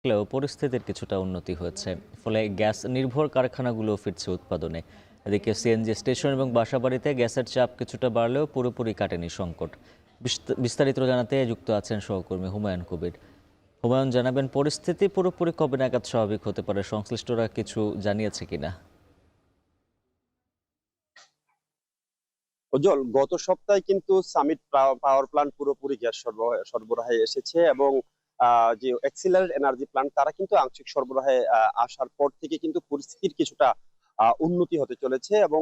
থাকলেও পরিস্থিতির কিছুটা উন্নতি হয়েছে। ফলে গ্যাস নির্ভর কারখানাগুলো ফিরছে উৎপাদনে। এদিকে সিএনজি স্টেশন এবং বাসাবাড়িতে গ্যাসের চাপ কিছুটা বাড়লেও পুরোপুরি কাটেনি সংকট। বিস্তারিত জানাতে যুক্ত আছেন সহকর্মী হুমায়ুন কবির। হুমায়ুন, জানাবেন পরিস্থিতি পুরোপুরি কবে নাগাদ স্বাভাবিক হতে পারে? সংশ্লিষ্টরা কিছু জানিয়েছে কিনা? উজ্জ্বল, গত সপ্তাহে কিন্তু সামিট পাওয়ার প্ল্যান্ট পুরোপুরি গ্যাস সরবরাহে এসেছে এবং যে অ্যাক্সিলারেট এনার্জি প্ল্যান্ট তারা কিন্তু আংশিক সরবরাহে আসার পর থেকে কিন্তু পরিস্থিতির কিছুটা উন্নতি হতে চলেছে এবং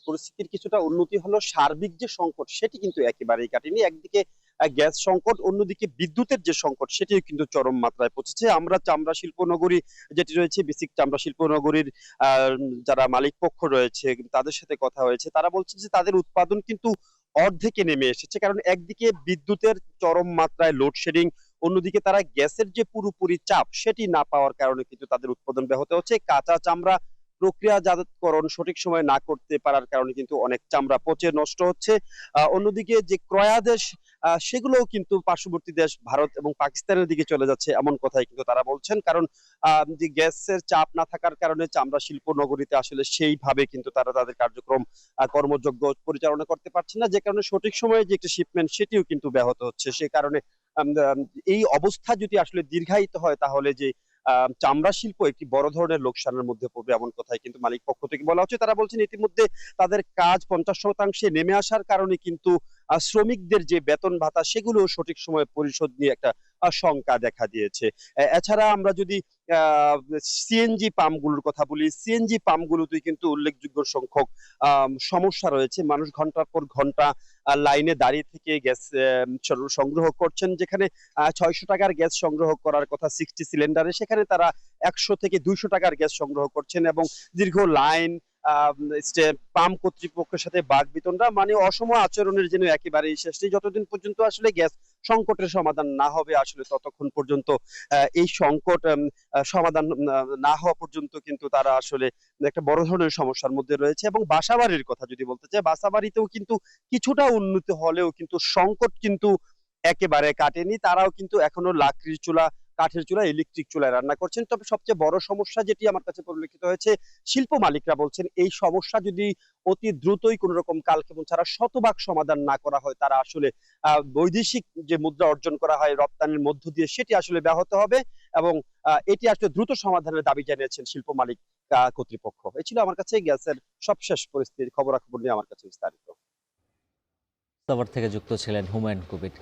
পরিস্থিতির কিছুটা উন্নতি হলো, সার্বিক যে সংকট সেটি কিন্তু একেবারেই কাটেনি। একদিকে গ্যাস সংকট, অন্যদিকে বিদ্যুতের যে সংকট সেটিও কিন্তু চরম মাত্রায় পৌঁছেছে। আমরা চামড়া শিল্প নগরী যেটি রয়েছে, বেসিক চামড়া শিল্প নগরীর যারা মালিক পক্ষ রয়েছে তাদের সাথে কথা হয়েছে, তারা বলছে যে তাদের উৎপাদন কিন্তু অর্ধেকে নেমে এসেছে। কারণ একদিকে বিদ্যুতের চরম মাত্রায় লোডশেডিং, অন্যদিকে তারা গ্যাসের যে পুরোপুরি চাপ সেটি না পাওয়ার কারণে কিন্তু তাদের উৎপাদন ব্যাহত হচ্ছে। কাঁচা চামড়া প্রক্রিয়াজাতকরণ সঠিক সময় না করতে পারার কারণে কিন্তু অনেক চামড়া পচে নষ্ট হচ্ছে। অন্যদিকে যে ক্রয়াদেশ সেগুলোও কিন্তু পার্শ্ববর্তী দেশ ভারত এবং পাকিস্তানের দিকে চলে যাচ্ছে, এমন কথাই কিন্তু তারা বলছেন। কারণ যে গ্যাসের চাপ না থাকার কারণে চামড়া শিল্প নগরীতে আসলে সেইভাবে কিন্তু তারা তাদের কার্যক্রম কর্মযোগ্য পরিচালনা করতে পারছে না, যে কারণে সঠিক সময়ে যে একটা শিপমেন্ট সেটিও কিন্তু ব্যাহত হচ্ছে। সে কারণে আম, আম, এই অবস্থা যদি আসলে দীর্ঘায়িত হয় তাহলে যে চামড়া শিল্প একটি বড় ধরনের লোকসানের মধ্যে পড়বে, এমন কথাই কিন্তু মালিক পক্ষ থেকে বলা হচ্ছে। তারা বলছেন ইতিমধ্যে তাদের কাজ 50% নেমে আসার কারণে কিন্তু শ্রমিকদের যে বেতন ভাতা সেগুলো সঠিক সময়ে পরিশোধ নিয়ে একটা শঙ্কা দেখা দিয়েছে। এছাড়া আমরা যদি সিএনজি পাম্পগুলোর কথা বলি, সিএনজি পাম্পগুলোতে কিন্তু উল্লেখযোগ্য সংখ্যক সমস্যা রয়েছে। মানুষ ঘন্টার পর ঘন্টা লাইনে দাঁড়িয়ে থেকে গ্যাস সংগ্রহ করছেন। যেখানে 600 টাকার গ্যাস সংগ্রহ করার কথা 60 সিলিন্ডারে, সেখানে তারা 100 থেকে 200 টাকার গ্যাস সংগ্রহ করছেন এবং দীর্ঘ লাইন, পাম্প কর্তৃপক্ষের সাথে বাকবিতণ্ডা, মানে অসম আচরণের যেন একেবারেই শেষ নেই। যতদিন পর্যন্ত আসলে গ্যাস সংকটের সমাধান না হবে, আসলে ততক্ষণ পর্যন্ত এই সংকট সমাধান না হওয়া পর্যন্ত কিন্তু তারা আসলে একটা বড় ধরনের সমস্যার মধ্যে রয়েছে। এবং বাসাবাড়ির কথা যদি বলতে চাই, বাসাবাড়িতেও কিন্তু কিছুটা উন্নতি হলেও কিন্তু সংকট কিন্তু একেবারে কাটেনি। তারাও কিন্তু এখনো লাকড়ির চুলা, কাঠের চুলা, ইলেকট্রিক চুলায় রান্না করছেন। তবে সবচেয়ে বড় সমস্যা যেটি আমার কাছে পরিলক্ষিত হয়েছে, শিল্প মালিকরা বলছেন এই সমস্যা যদি অতি দ্রুতই কোন রকম কালক্ষেপণ ছাড়া শতভাগ সমাধান না করা হয়, তারা আসলে বৈদেশিক যে মুদ্রা অর্জন করা হয় রপ্তানির মধ্য দিয়ে সেটি আসলে ব্যাহত হবে এবং এটি আসলে দ্রুত সমাধানের দাবি জানিয়েছেন শিল্প মালিক কর্তৃপক্ষ। এই ছিল আমার কাছে গ্যাসের সবশেষ পরিস্থিতির খবরাখবর নিয়ে আমার কাছে বিস্তারিত। সাভার থেকে যুক্ত ছিলেন হুমায়ুন কবির।